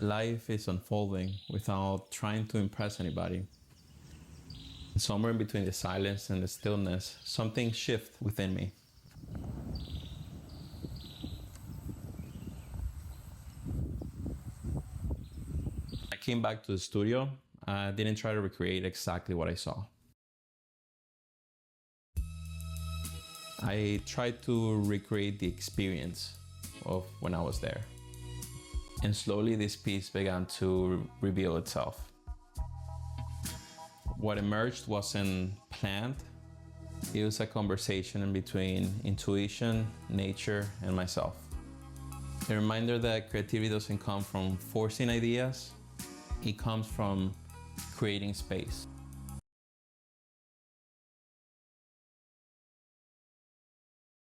Life is unfolding without trying to impress anybody. Somewhere in between the silence and the stillness, something shifted within me. I came back to the studio. I didn't try to recreate exactly what I saw. I tried to recreate the experience of when I was there. And slowly this piece began to reveal itself. What emerged wasn't planned. It was a conversation in between intuition, nature, and myself. A reminder that creativity doesn't come from forcing ideas, it comes from creating space.